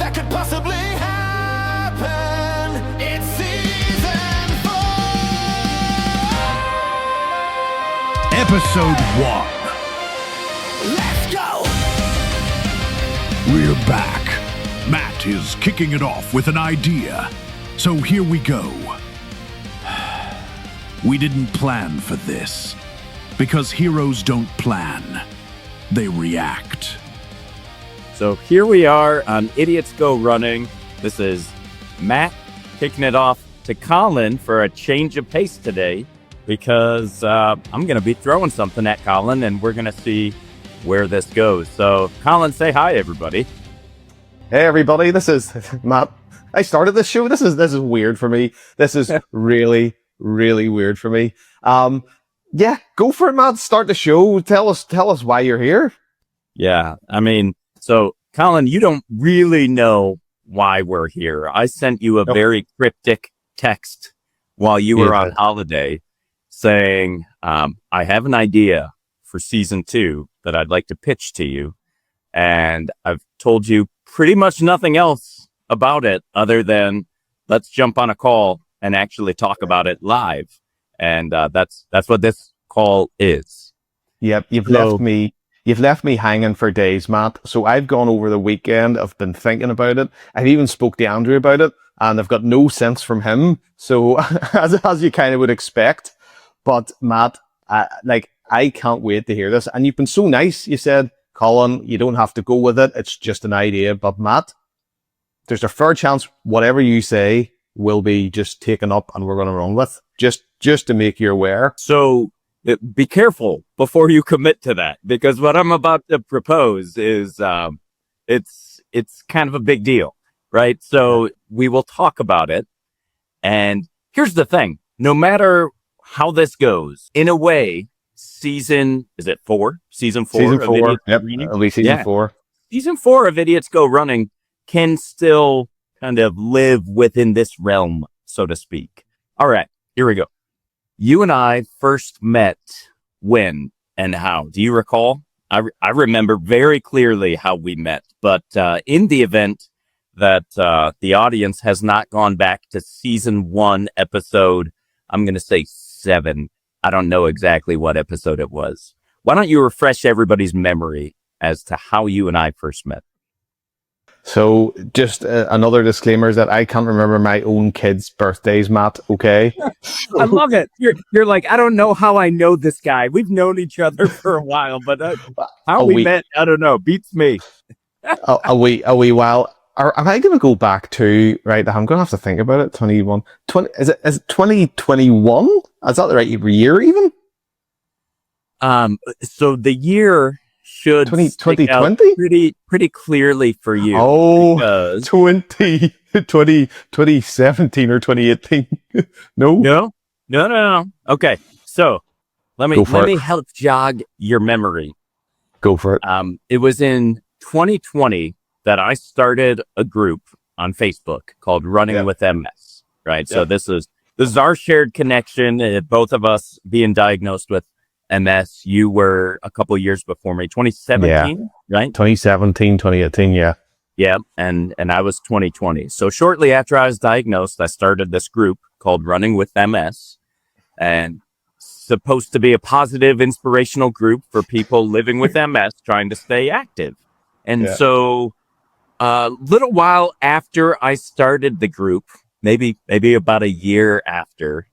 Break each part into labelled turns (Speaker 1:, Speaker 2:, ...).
Speaker 1: that could possibly happen. It's season 4.
Speaker 2: Episode 1.
Speaker 1: Let's go.
Speaker 2: We're back. Matt is kicking it off with an idea. So here we go. We didn't plan for this. Because heroes don't plan. They react.
Speaker 3: So here we are on Idiots Go Running. This is Matt kicking it off to Colin for a change of pace today because I'm going to be throwing something at Colin and we're going to see where this goes. So Colin, say hi, everybody.
Speaker 4: Hey everybody, this is Matt. I started this show. This is weird for me. This is really, really weird for me. Yeah, go for it, Matt. Start the show. Tell us why you're here.
Speaker 3: Yeah, I mean, so Colin, you don't really know why we're here. I sent you a very cryptic text while you were on holiday saying, I have an idea for season 2 that I'd like to pitch to you. And I've told you pretty much nothing else about it other than let's jump on a call and actually talk about it live. And that's what this call is.
Speaker 4: Yep, you've left me hanging for days, Matt. So I've gone over the weekend. I've been thinking about it. I've even spoke to Andrew about it, and I've got no sense from him. So as you kind of would expect. But Matt, I can't wait to hear this. And you've been so nice. You said, Colin, you don't have to go with it. It's just an idea. But Matt, there's a fair chance whatever you say will be just taken up and we're going to run with. Just to make you aware.
Speaker 3: So be careful before you commit to that, because what I'm about to propose is it's kind of a big deal, right? So we will talk about it. And here's the thing. No matter how this goes, in a way, Season 4? Season 4.
Speaker 4: Season 4. Yep. It'll be season 4.
Speaker 3: Season 4 of Idiots Go Running can still kind of live within this realm, so to speak. All right, here we go. You and I first met when and how? Do you recall? I remember very clearly how we met, but in the event that the audience has not gone back to season 1 episode, I'm going to say 7. I don't know exactly what episode it was. Why don't you refresh everybody's memory as to how you and I first met?
Speaker 4: So just another disclaimer is that I can't remember my own kids' birthdays, Matt, okay?
Speaker 3: I love it. You're like, I don't know how I know this guy. We've known each other for a while, but how we met, I don't know. Beats me.
Speaker 4: a wee while. Am I going to go back to, right, I'm going to have to think about it, 20, is it 2021? Is that the right year even?
Speaker 3: So the year should
Speaker 4: 2020?
Speaker 3: Pretty clearly for you.
Speaker 4: Oh, 2017 or 2018. No. Okay. So let me help jog your memory. Go for it.
Speaker 3: It was in 2020 that I started a group on Facebook called Running with MS, right? So this is our shared connection, both of us being diagnosed with MS. You were a couple years before me, 2017, right?
Speaker 4: 2017, 2018, yeah.
Speaker 3: Yeah, and I was 2020. So shortly after I was diagnosed, I started this group called Running with MS, and supposed to be a positive, inspirational group for people living with MS trying to stay active. And so a little while after I started the group, maybe about a year after,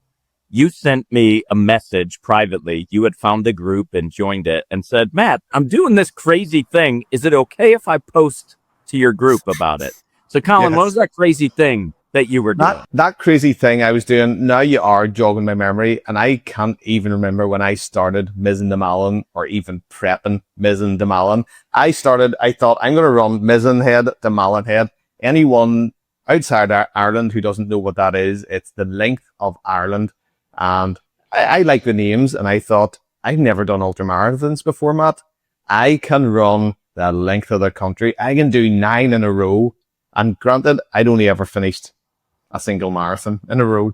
Speaker 3: you sent me a message privately. You had found the group and joined it and said, Matt, I'm doing this crazy thing. Is it okay if I post to your group about it? So Colin, what was that crazy thing that you were doing?
Speaker 4: That crazy thing I was doing, now you are jogging my memory, and I can't even remember when I started Mizzen de Malin or even prepping Mizzen de Malin. I thought I'm going to run Mizzen head to Malin head. Anyone outside Ireland who doesn't know what that is, it's the length of Ireland. And I like the names, and I thought, I've never done ultramarathons before, Matt. I can run the length of the country. I can do 9 in a row. And granted, I'd only ever finished a single marathon in a row.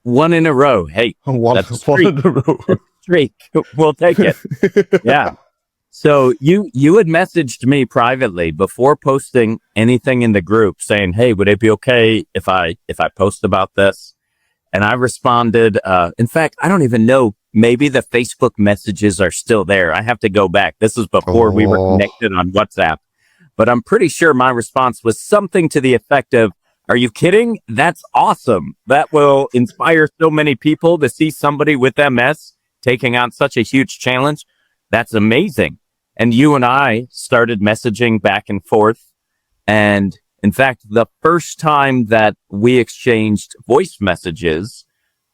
Speaker 3: 1 in a row. Hey,
Speaker 4: one in a row.
Speaker 3: Streak. We'll take it. Yeah. So you had messaged me privately before posting anything in the group saying, "Hey, would it be okay if I post about this?" And I responded, in fact, I don't even know, maybe the Facebook messages are still there. I have to go back. This is before we were connected on WhatsApp. But I'm pretty sure my response was something to the effect of, "Are you kidding? That's awesome. That will inspire so many people to see somebody with MS taking on such a huge challenge. That's amazing." And you and I started messaging back and forth. And in fact, the first time that we exchanged voice messages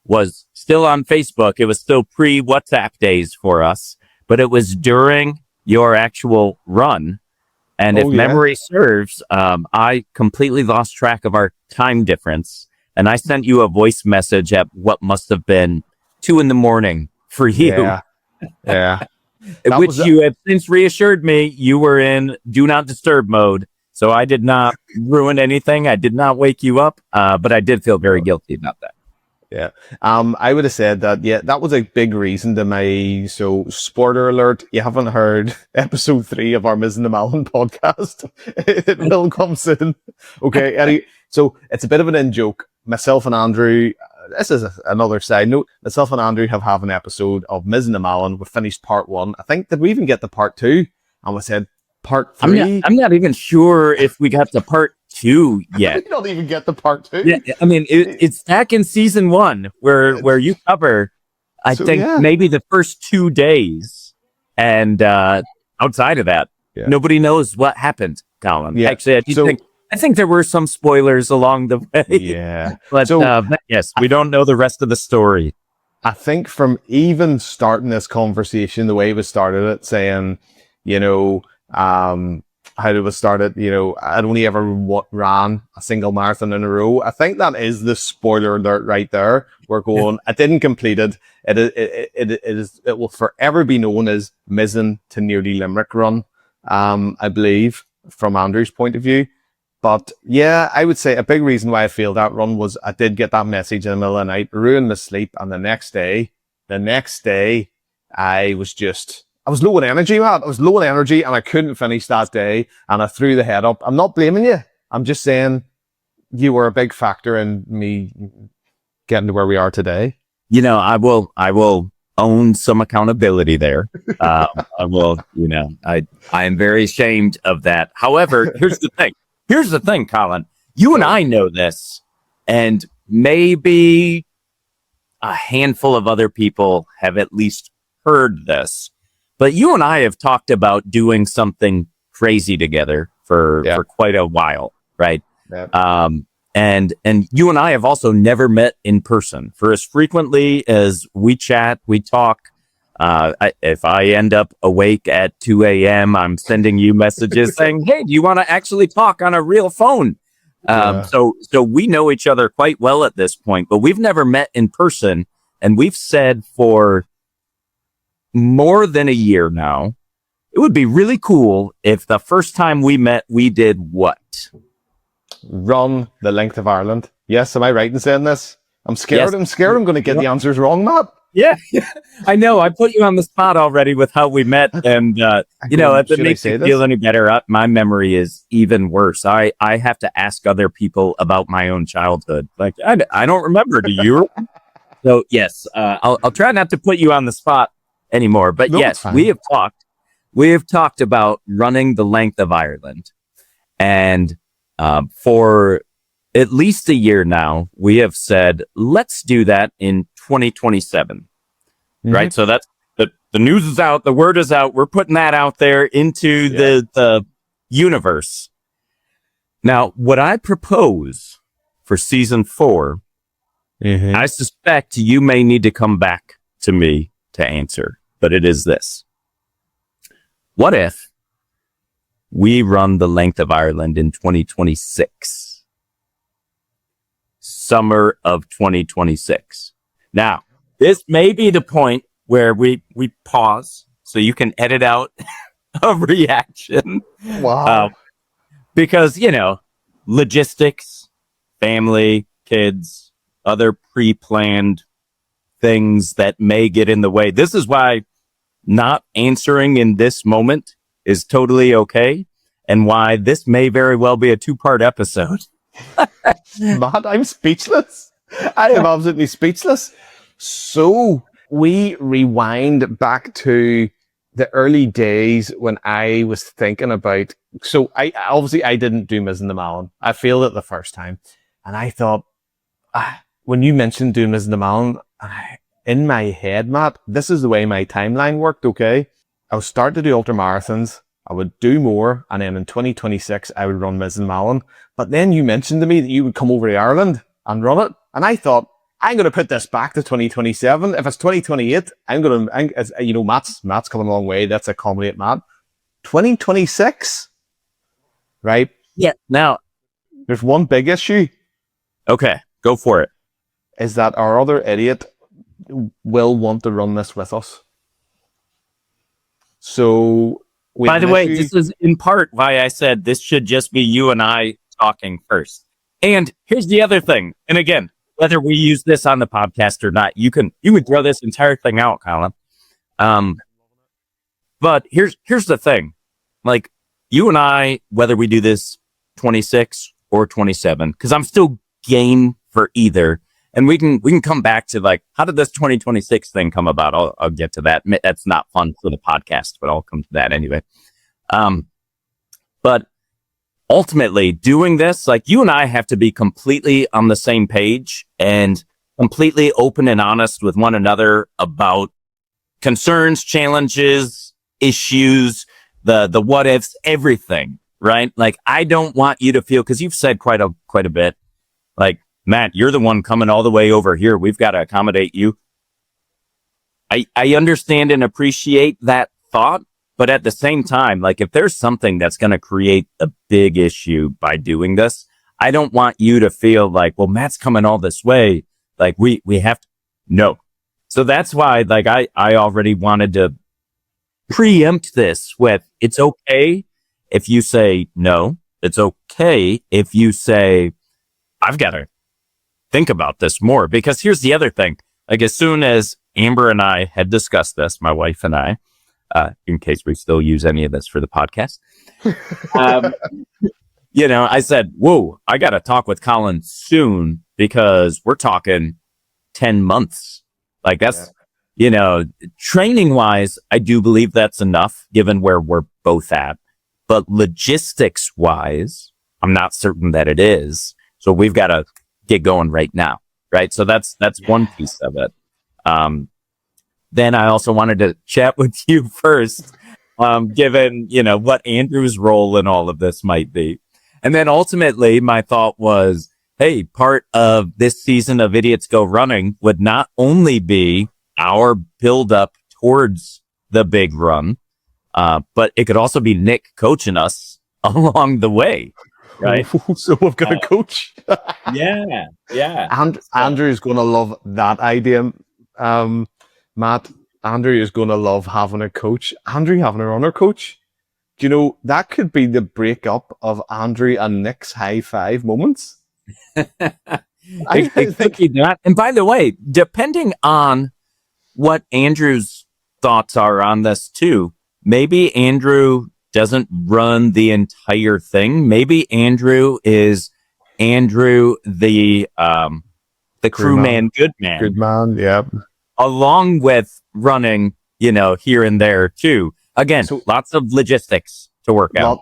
Speaker 3: was still on Facebook. It was still pre-WhatsApp days for us, but it was during your actual run. And if memory serves, I completely lost track of our time difference. And I sent you a voice message at what must have been 2 a.m. for you.
Speaker 4: Yeah.
Speaker 3: Which you have since reassured me you were in do not disturb mode. So I did not ruin anything. I did not wake you up, but I did feel very guilty about that.
Speaker 4: Yeah. I would have said that, that was a big reason to my, so spoiler alert, you haven't heard episode 3 of our Missing the Malin podcast. It will come soon. Okay. Eddie, so it's a bit of an in-joke. Myself and Andrew, this is another side note. Myself and Andrew have an episode of Missing the Malin. We finished part 1. I think, did we even get to part 2? And we said part 3.
Speaker 3: I'm not even sure if we got to part 2 yet.
Speaker 4: We don't even get to part 2.
Speaker 3: Yeah, I mean, it's back in season 1 where you cover, I think, maybe the first 2 days. And outside of that, nobody knows what happened, Colin. Yeah. Actually, I think there were some spoilers along the way.
Speaker 4: Yeah.
Speaker 3: But yes, we don't know the rest of the story.
Speaker 4: I think from even starting this conversation, the way we started it, saying, how did we start it? I'd only ever ran a single marathon in a row. I think that is the spoiler alert right there. We're going, I didn't complete it. It will forever be known as Missing to Nearly Limerick Run. I believe from Andrew's point of view. But yeah, I would say a big reason why I failed that run was I did get that message in the middle of the night, ruined my sleep. And the next day, I was low in energy, man. I was low in energy and I couldn't finish that day and I threw the head up. I'm not blaming you. I'm just saying you were a big factor in me getting to where we are today.
Speaker 3: I will own some accountability there. I will, I am very ashamed of that. However, here's the thing, Colin, you and I know this, and maybe a handful of other people have at least heard this. But you and I have talked about doing something crazy together for quite a while, right? Yeah. And you and I have also never met in person. For as frequently as we chat, we talk. If I end up awake at 2 a.m., I'm sending you messages saying, "Hey, do you want to actually talk on a real phone?" So we know each other quite well at this point, but we've never met in person. And we've said for more than a year now, it would be really cool if the first time we met, we did what?
Speaker 4: Run the length of Ireland. Yes, am I right in saying this? I'm scared. Yes. I'm scared I'm going to get the answers wrong, Matt.
Speaker 3: Yeah, I know. I put you on the spot already with how we met. And, if it makes you feel any better, my memory is even worse. I have to ask other people about my own childhood. Like, I don't remember. Do you? So, yes, I'll try not to put you on the spot anymore. But yes, we have talked about running the length of Ireland. And for at least a year now, we have said, let's do that in 2027. Right? So that's the news is out. The word is out. We're putting that out there into the universe. Now, what I propose for season 4, I suspect you may need to come back to me to answer, but it is this. What if we run the length of Ireland in 2026? Summer of 2026. Now, this may be the point where we pause so you can edit out a reaction.
Speaker 4: Wow.
Speaker 3: Because, logistics, family, kids, other pre-planned things that may get in the way. This is why not answering in this moment is totally okay, and why this may very well be a 2-part episode.
Speaker 4: Matt, I'm speechless. I am absolutely speechless. So we rewind back to the early days when I was thinking about, so I didn't do Ms. and the Malin. I failed it the first time. And I thought, when you mentioned doing Ms. and the Malin, in my head, Matt, this is the way my timeline worked, okay? I would start to do ultramarathons. I would do more. And then in 2026, I would run Ms. and Malin. But then you mentioned to me that you would come over to Ireland and run it. And I thought, I'm going to put this back to 2027. If it's 2028, Matt's come a long way. Let's accommodate Matt. 2026, right?
Speaker 3: Yeah. Now,
Speaker 4: there's one big issue.
Speaker 3: Okay, go for it.
Speaker 4: Is that our other idiot will want to run this with us. So,
Speaker 3: by the way, this is in part why I said this should just be you and I talking first. And here's the other thing. And again, whether we use this on the podcast or not, you can throw this entire thing out, Colin. But here's the thing. Like, you and I, whether we do this 26 or 27, because I'm still game for either. And we can come back to, like, how did this 2026 thing come about? I'll get to that. That's not fun for the podcast, but I'll come to that anyway. But ultimately, doing this, like, you and I have to be completely on the same page and completely open and honest with one another about concerns, challenges, issues, the what ifs, everything, right? Like, I don't want you to feel, because you've said quite a bit, like, Matt, you're the one coming all the way over here. We've got to accommodate you. I understand and appreciate that thought, but at the same time, like, if there's something that's going to create a big issue by doing this, I don't want you to feel like, well, Matt's coming all this way. Like, we have to, no. So that's why, like, I already wanted to preempt this with, it's okay if you say no. It's okay if you say, I've got to think about this more. Because here's the other thing. Like, as soon as Amber and I had discussed this, my wife and I, in case we still use any of this for the podcast, I said, whoa, I got to talk with Colin soon, because we're talking 10 months. Like, that's, training wise, I do believe that's enough given where we're both at. But logistics wise, I'm not certain that it is. So we've got to get going right now. Right. So that's one piece of it. Then I also wanted to chat with you first, given, what Andrew's role in all of this might be. And then ultimately my thought was, hey, part of this season of Idiots Go Running would not only be our build up towards the big run, but it could also be Nick coaching us along the way. Right.
Speaker 4: So we've got a coach.
Speaker 3: Yeah.
Speaker 4: Andrew's going to love that idea. Matt, Andrew is going to love having a coach. Andrew having a runner coach. Do you know, that could be the breakup of Andrew and Nick's high five moments. I think
Speaker 3: that. And by the way, depending on what Andrew's thoughts are on this too, maybe Andrew doesn't run the entire thing. Maybe Andrew is the crewman, Goodman.
Speaker 4: Goodman, yeah.
Speaker 3: Along with running, here and there too. Again, so, lots of logistics to work out.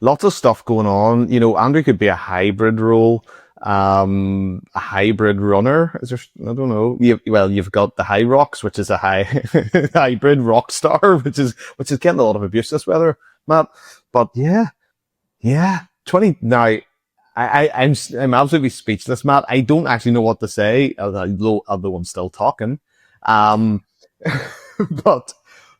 Speaker 4: Lots of stuff going on. Andrew could be a hybrid role, a hybrid runner. Is there? I don't know. You've got the High Rocks, which is a hybrid rock star, which is getting a lot of abuse this weather, Matt. But yeah. 20 now. I'm absolutely speechless, Matt. I don't actually know what to say, although I'm still talking.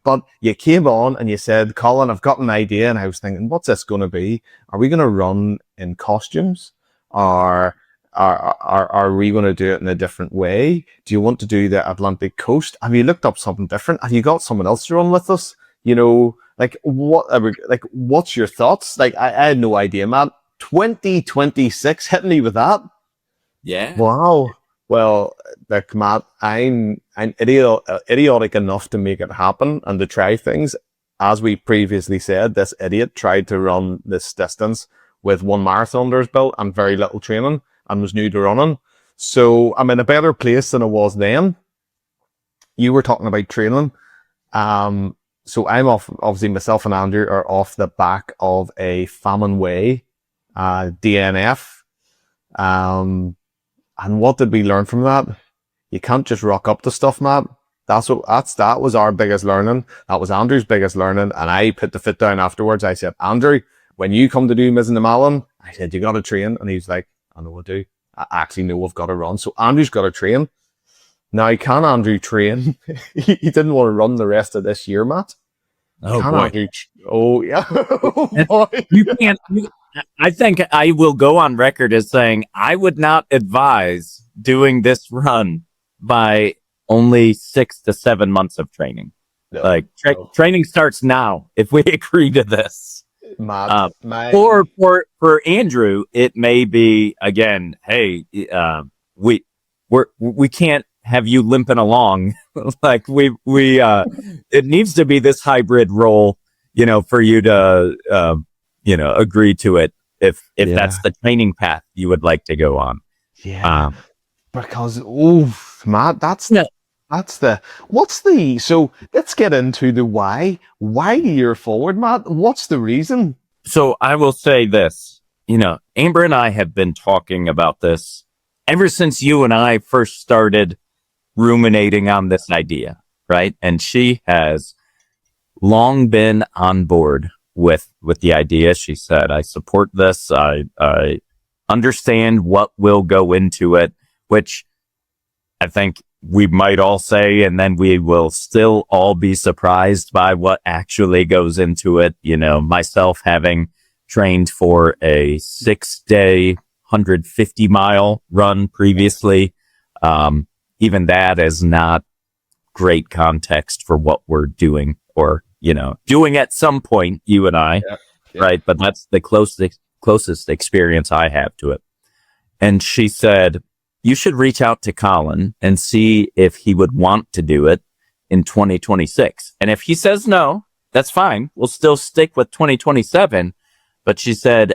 Speaker 4: But you came on and you said, Colin, I've got an idea. And I was thinking, what's this going to be? Are we going to run in costumes? Or are we going to do it in a different way? Do you want to do the Atlantic coast? Have you looked up something different? Have you got someone else to run with us? What's your thoughts? Like, I had no idea, Matt. 2026 hitting me with that.
Speaker 3: Yeah.
Speaker 4: Wow. Well, like Matt, I'm idiotic enough to make it happen and to try things. As we previously said, this idiot tried to run this distance with one marathon under his belt and very little training and was new to running. So I'm in a better place than I was then. You were talking about training. So I'm off, obviously myself and Andrew are off the back of a Famine Way, DNF. And what did we learn from that? You can't just rock up to stuff, Matt. That was our biggest learning. That was Andrew's biggest learning. And I put the foot down afterwards. I said, Andrew, when you come to do Mizzen to Malin, I said, you got to train. And he's like, I know I do. I actually know I've got to run. So Andrew's got to train. Now, can Andrew train? He didn't want to run the rest of this year, Matt.
Speaker 3: Oh,
Speaker 4: can
Speaker 3: boy.
Speaker 4: Andrew oh, yeah. Oh, boy.
Speaker 3: You can't. I think I will go on record as saying I would not advise doing this run by only 6 to 7 months of training.
Speaker 4: No,
Speaker 3: Like training starts now if we agree to this.
Speaker 4: Matt,
Speaker 3: Or for Andrew, it may be again. Hey, we can't have you limping along. Like it needs to be this hybrid role, for you to agree to it if that's the training path you would like to go on.
Speaker 4: Yeah. Because, Matt, so let's get into the why. Why you're forward, Matt? What's the reason?
Speaker 3: So I will say this, Amber and I have been talking about this ever since you and I first started ruminating on this idea, right? And she has long been on board with the idea. She said, I support this. I understand what will go into it, which I think we might all say, and then we will still all be surprised by what actually goes into it. Myself having trained for a 6-day, 150-mile run previously. Even that is not great context for what we're doing or, doing at some point, you and I, right? But that's the closest experience I have to it. And she said, you should reach out to Colin and see if he would want to do it in 2026. And if he says no, that's fine. We'll still stick with 2027. But she said,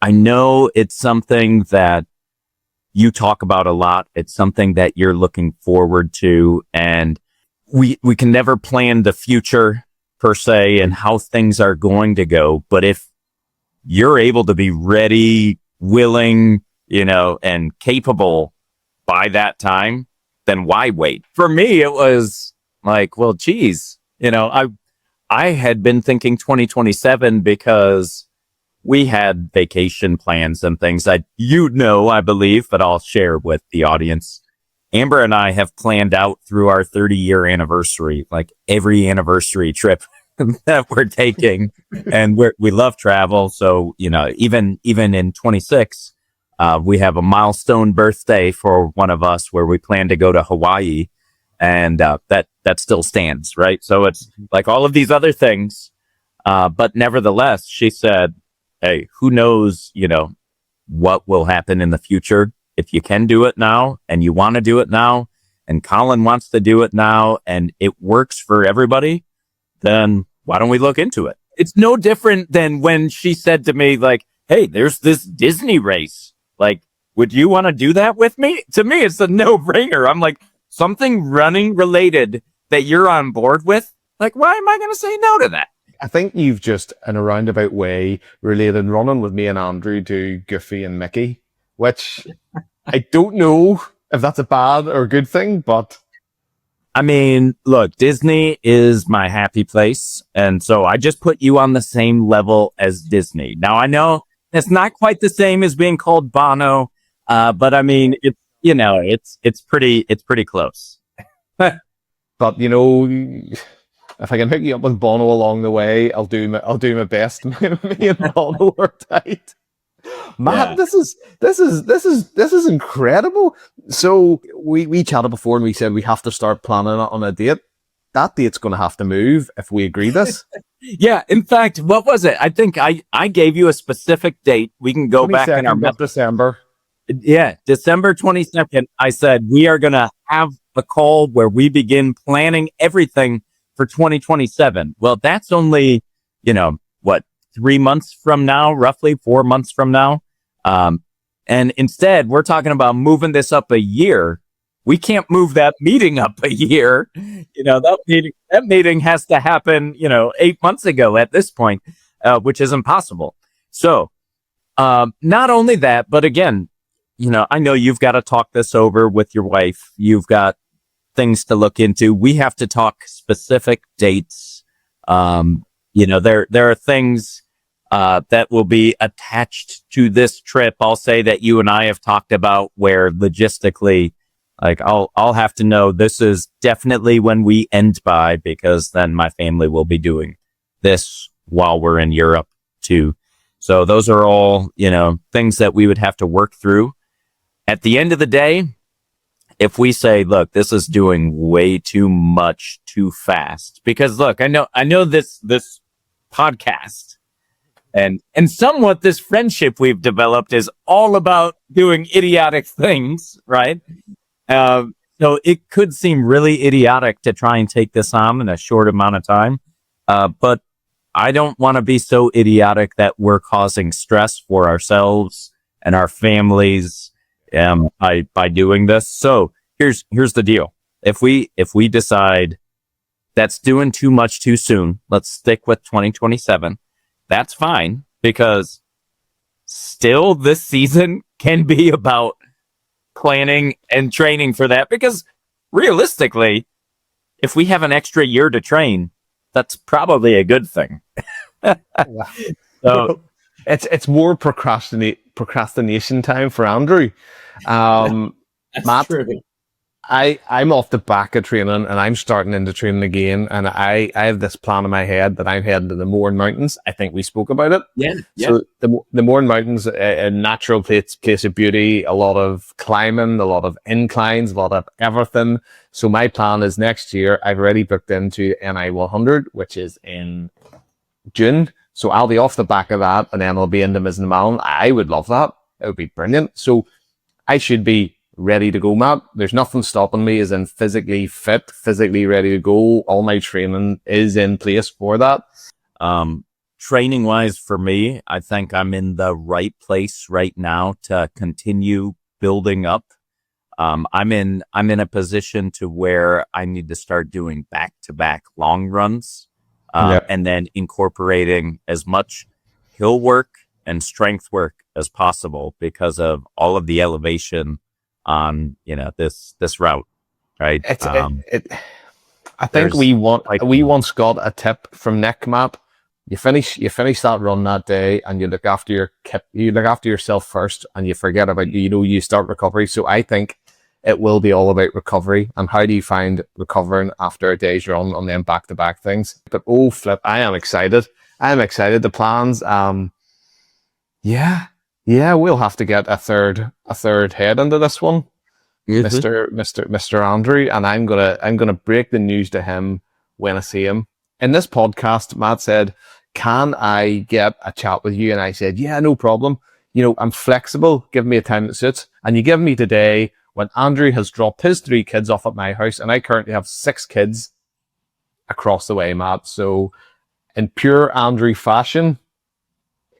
Speaker 3: I know it's something that you talk about a lot. It's something that you're looking forward to. And we can never plan the future per se and how things are going to go. But if you're able to be ready, willing, and capable by that time, then why wait? For me, it was like, well, geez, I had been thinking 2027 because we had vacation plans and things I believe, but I'll share with the audience. Amber and I have planned out through our 30-year anniversary, like every anniversary trip that we're taking. And we love travel. So, even in 26, we have a milestone birthday for one of us where we plan to go to Hawaii, and that still stands, right? So it's like all of these other things. But nevertheless, she said, hey, who knows, what will happen in the future? If you can do it now and you want to do it now and Colin wants to do it now and it works for everybody, then why don't we look into it? It's no different than when she said to me, like, hey, there's this Disney race. Like, would you want to do that with me? To me, it's a no-brainer. I'm like, something running related that you're on board with? Like, why am I going to say no to that?
Speaker 4: I think you've just, in a roundabout way, related running with me and Andrew to Goofy and Mickey, which I don't know if that's a bad or good thing, but...
Speaker 3: I mean, look, Disney is my happy place, and so I just put you on the same level as Disney. Now, I know it's not quite the same as being called Bono, but I mean, it's pretty close.
Speaker 4: But, if I can hook you up with Bono along the way, I'll do my best. Me and Bono are tight. Matt, this is incredible. So we chatted before and we said we have to start planning on a date. That date's going to have to move if we agree this.
Speaker 3: Yeah. In fact, what was it? I think I gave you a specific date. We can go back in our
Speaker 4: December.
Speaker 3: Yeah, December 22nd, I said, we are going to have a call where we begin planning everything for 2027. Well, that's only, what, 3 months from now, roughly 4 months from now. And instead, we're talking about moving this up a year. We can't move that meeting up a year. That meeting has to happen, 8 months ago at this point, which is impossible. So, not only that, but again, I know you've got to talk this over with your wife. You've got things to look into. We have to talk specific dates. There are things that will be attached to this trip. I'll say that you and I have talked about where logistically, like I'll have to know this is definitely when we end by, because then my family will be doing this while we're in Europe too. So those are all, things that we would have to work through. At the end of the day, if we say, look, this is doing way too much too fast, because look, I know this podcast and somewhat this friendship we've developed is all about doing idiotic things, right? So it could seem really idiotic to try and take this on in a short amount of time. But I don't want to be so idiotic that we're causing stress for ourselves and our families by doing this. So here's the deal. If we decide that's doing too much too soon, let's stick with 2027. That's fine, because still this season can be about planning and training for that, because realistically, if we have an extra year to train, that's probably a good thing. So
Speaker 4: it's more procrastination time for Andrew.
Speaker 3: that's
Speaker 4: Matt,
Speaker 3: true.
Speaker 4: I'm off the back of training, and I'm starting into training again, and I have this plan in my head that I'm heading to the Mourne Mountains. I think we spoke about it.
Speaker 3: Yeah.
Speaker 4: So the Mourne Mountains, a natural place of beauty, a lot of climbing, a lot of inclines, a lot of everything. So my plan is next year, I've already booked into NI 100, which is in June. So I'll be off the back of that, and then I'll be into Mizzenmallen. I would love that. It would be brilliant. So I should be ready to go, Matt. There's nothing stopping me, as in physically fit, physically ready to go. All my training is in place for that.
Speaker 3: Training wise for me, I think I'm in the right place right now to continue building up. I'm in a position to where I need to start doing back-to-back long runs, and then incorporating as much hill work and strength work as possible because of all of the elevation on this route, right?
Speaker 4: I think we once got a tip from Nick, Matt. You finish that run that day, and you look after yourself first, and you forget about you start recovery. So I think it will be all about recovery, and how do you find recovering after a day's run on them back-to-back things. But oh flip, I am excited. The plans, yeah, we'll have to get a third head into this one, Mr. Andrew, and I'm gonna break the news to him when I see him. In this podcast, Matt said, "Can I get a chat with you?" And I said, "Yeah, no problem. I'm flexible. Give me a time that suits." And you give me today, when Andrew has dropped his 3 kids off at my house, and I currently have 6 kids across the way, Matt. So, in pure Andrew fashion,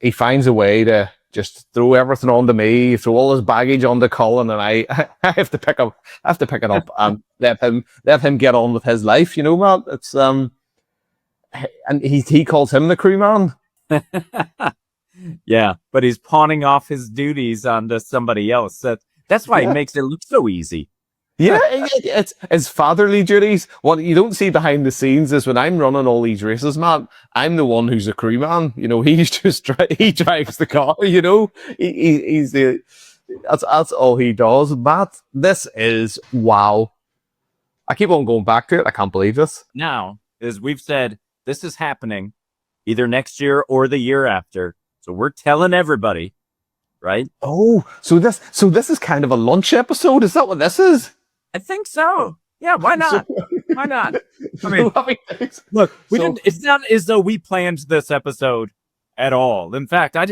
Speaker 4: he finds a way to just throw everything onto me, throw all his baggage onto Colin, and I have to pick it up and let him get on with his life. Matt. It's and he calls him the crew man.
Speaker 3: Yeah, but he's pawning off his duties onto somebody else. That's why he makes it look so easy.
Speaker 4: Yeah, it's fatherly duties. What you don't see behind the scenes is when I'm running all these races, Matt, I'm the one who's a crew man. He's just he drives the car. He's that's all he does. Matt, this is wow. I keep on going back to it. I can't believe this.
Speaker 3: Now, as we've said, this is happening either next year or the year after. So we're telling everybody, right?
Speaker 4: Oh, so this is kind of a lunch episode. Is that what this is?
Speaker 3: I think so. Yeah, why not? Why not? I mean, look, it's not as though we planned this episode at all. In fact, I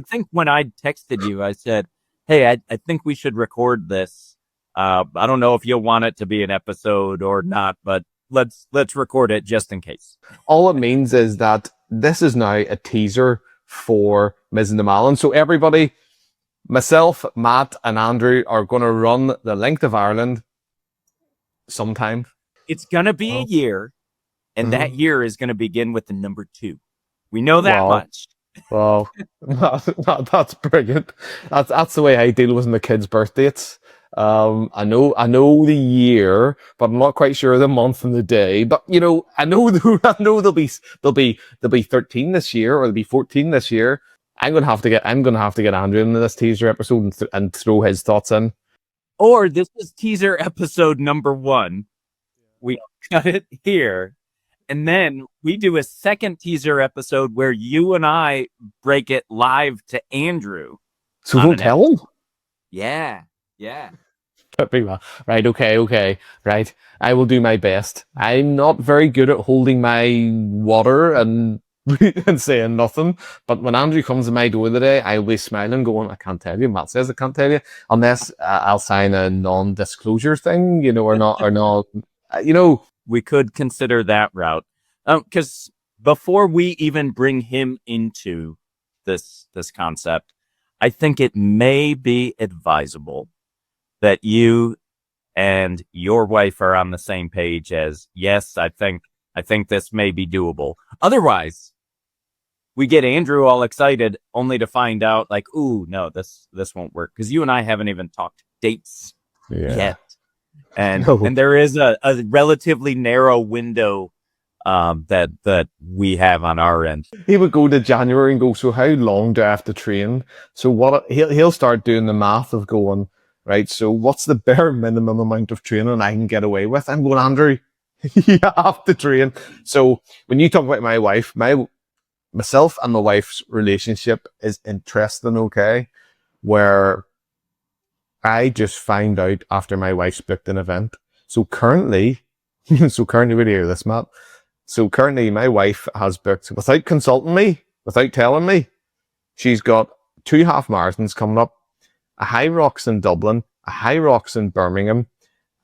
Speaker 3: think when I texted you, I said, hey, I think we should record this. I don't know if you'll want it to be an episode or not, but let's record it just in case.
Speaker 4: All it means is that this is now a teaser for Mizzen de Malin. So everybody, myself, Matt, and Andrew are going to run the length of Ireland sometime.
Speaker 3: It's going to be a year, and that year is going to begin with the number 2. We know that
Speaker 4: Wow.
Speaker 3: much.
Speaker 4: Well, that's brilliant. That's the way I deal with my kids' birth dates. I know the year, but I'm not quite sure the month and the day. But you know, I know they'll be 13 this year, or they'll be 14 this year. I'm gonna have to get Andrew into this teaser episode and throw his thoughts in.
Speaker 3: Or this is teaser episode number 1. We cut it here. And then we do a second teaser episode where you and I break it live to Andrew.
Speaker 4: So don't tell him.
Speaker 3: Yeah.
Speaker 4: Right, okay. Right. I will do my best. I'm not very good at holding my water and saying nothing. But when Andrew comes to my door today, I'll be smiling, going, I can't tell you. Matt says I can't tell you. Unless I'll sign a non-disclosure thing, or not,
Speaker 3: We could consider that route. Because before we even bring him into this concept, I think it may be advisable that you and your wife are on the same page as, yes, I think this may be doable. Otherwise, we get Andrew all excited only to find out like, ooh, no, this won't work. Because you and I haven't even talked dates yet. And there is a relatively narrow window that we have on our end.
Speaker 4: He would go to January and go, so how long do I have to train? So what he'll start doing the math of going, right, so what's the bare minimum amount of training I can get away with? I'm going, Andrew, you have to train. So when you talk about my wife, myself and my wife's relationship is interesting, okay? Where I just find out after my wife's booked an event. So currently, we hear this, Matt. So currently my wife has booked, without consulting me, without telling me, she's got 2 half marathons coming up, a High Rocks in Dublin, a High Rocks in Birmingham,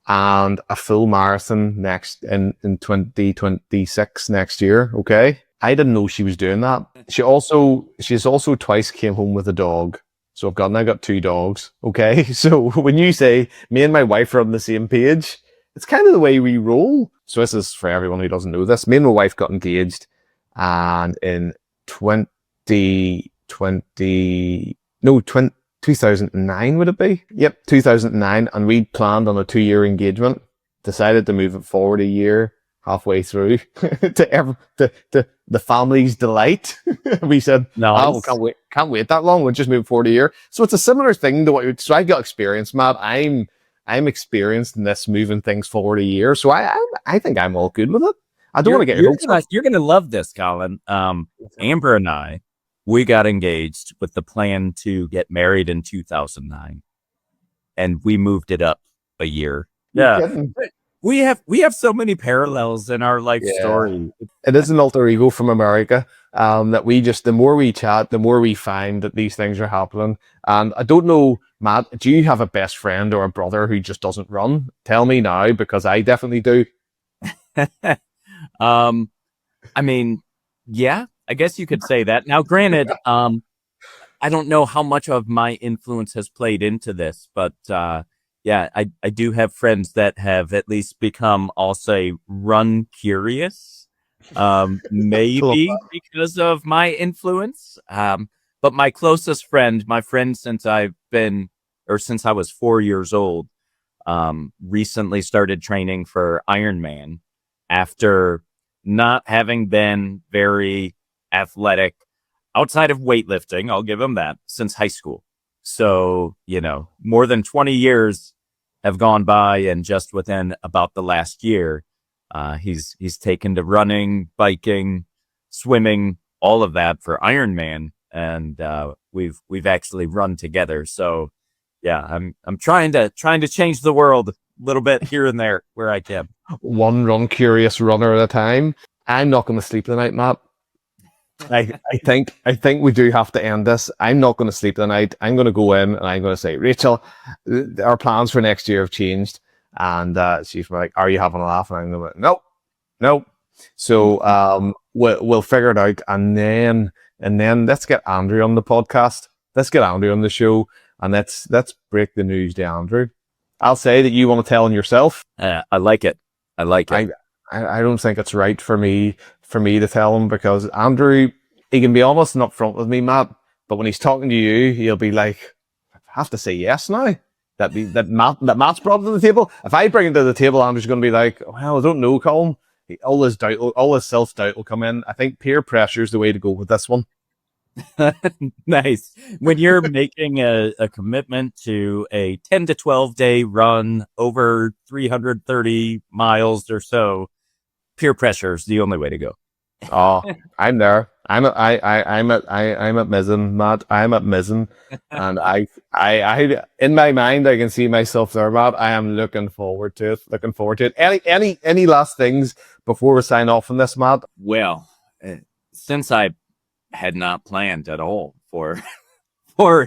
Speaker 4: and a full marathon in 2026 next year. Okay. I didn't know she was doing that. She's also twice came home with a dog. So I've got 2 dogs. Okay. So when you say me and my wife are on the same page, it's kind of the way we roll. So this is for everyone who doesn't know this. Me and my wife got engaged, and in 2009 would it be? Yep, 2009. And we planned on a 2-year engagement, decided to move it forward a year halfway through to the family's delight. We said,
Speaker 3: Nice.
Speaker 4: Oh, can't wait that long. We'll just move forward a year. So it's a similar thing to so I've got experience, Matt. I'm experienced in this, moving things forward a year. So I think I'm all good with it. I don't want to get your hopes up.
Speaker 3: You're going to love this, Colin. Amber and I, we got engaged with the plan to get married in 2009, and we moved it up a year. Yeah. We have so many parallels in our life story.
Speaker 4: It is an alter ego from America. That the more we chat, the more we find that these things are happening. And I don't know, Matt, do you have a best friend or a brother who just doesn't run? Tell me now, because I definitely do.
Speaker 3: I mean, yeah, I guess you could say that. Now, granted, I don't know how much of my influence has played into this, but yeah, I do have friends that have at least become, I'll say, run curious, maybe because of my influence. But my closest friend, since I was 4 years old, recently started training for Ironman after not having been very athletic outside of weightlifting. I'll give him that, since high school. So, more than 20 years have gone by, and just within about the last year, he's taken to running, biking, swimming, all of that for Ironman, and we've actually run together. So, yeah, I'm trying to change the world a little bit here and there where I can.
Speaker 4: One run curious runner at a time. I'm not going to sleep tonight, Matt. I think we do have to end this. I'm not going to sleep tonight. I'm going to go in and I'm going to say, Rachel, our plans for next year have changed. And she's like, are you having a laugh? And I'm going to nope, nope. So we'll figure it out, and then let's get Andrew on the podcast. Let's get Andrew on the show, and let's break the news to Andrew. I'll say that you want to tell him yourself.
Speaker 3: I like it. I like it.
Speaker 4: I don't think it's right for me to tell him, because Andrew, he can be honest and upfront with me, Matt, but when he's talking to you, he'll be like, I have to say yes now. That Matt's brought to the table. If I bring it to the table, Andrew's going to be like, well, I don't know, Colin. All his self-doubt will come in. I think peer pressure is the way to go with this one.
Speaker 3: Nice. When you're making a commitment to a 10 to 12 day run over 330 miles or so, peer pressure is the only way to go.
Speaker 4: Oh, I'm there. I'm at Mizzen, Matt. I'm at Mizzen, and I in my mind I can see myself there, Matt. I am looking forward to it. Any last things before we sign off on this, Matt?
Speaker 3: Well, since I had not planned at all for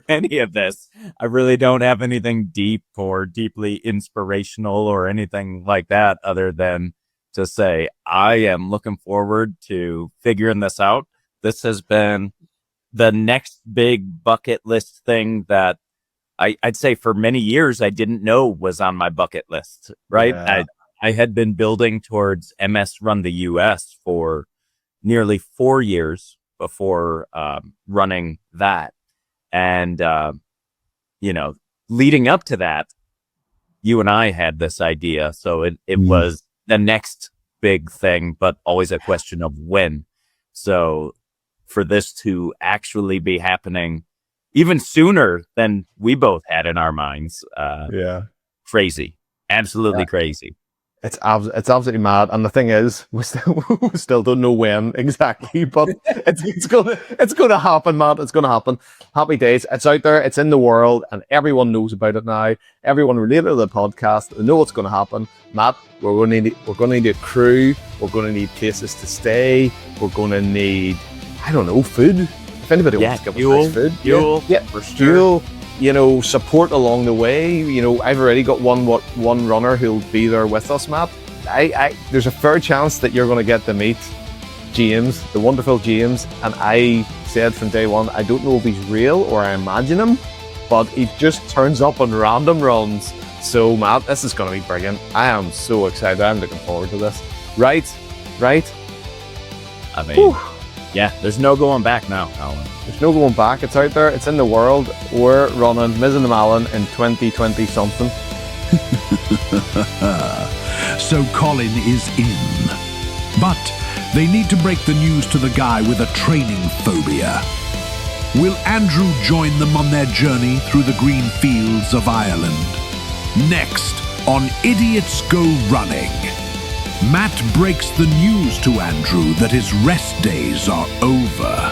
Speaker 3: any of this, I really don't have anything deep or deeply inspirational or anything like that, other than to say I am looking forward to figuring this out. This has been the next big bucket list thing that I'd say for many years I didn't know was on my bucket list, right?
Speaker 4: Yeah.
Speaker 3: I had been building towards MS Run the US for nearly 4 years before running that. And, leading up to that, you and I had this idea. So it was the next big thing, but always a question of when. So for this to actually be happening even sooner than we both had in our minds, crazy, absolutely crazy.
Speaker 4: It's absolutely mad, and the thing is, we still don't know when exactly, but it's gonna happen, Matt. It's gonna happen. Happy days. It's out there. It's in the world, and everyone knows about it now. Everyone related to the podcast, they know what's gonna happen. Matt, we're gonna need a crew. We're gonna need places to stay. We're gonna need, I don't know, food. If anybody wants to give us food,
Speaker 3: fuel,
Speaker 4: for sure. Fuel. Support along the way. I've already got one runner who'll be there with us, Matt. There's a fair chance that you're going to get to meet James, the wonderful James. And I said from day one, I don't know if he's real or I imagine him, but he just turns up on random runs. So, Matt, this is going to be brilliant. I am so excited. I'm looking forward to this. Right?
Speaker 3: I mean, there's no going back now, Colin.
Speaker 4: There's no going back. It's out there. It's in the world. We're running Mizzen Malin in 2020 something.
Speaker 2: So Colin is in. But they need to break the news to the guy with a training phobia. Will Andrew join them on their journey through the green fields of Ireland? Next on Idiots Go Running, Matt breaks the news to Andrew that his rest days are over.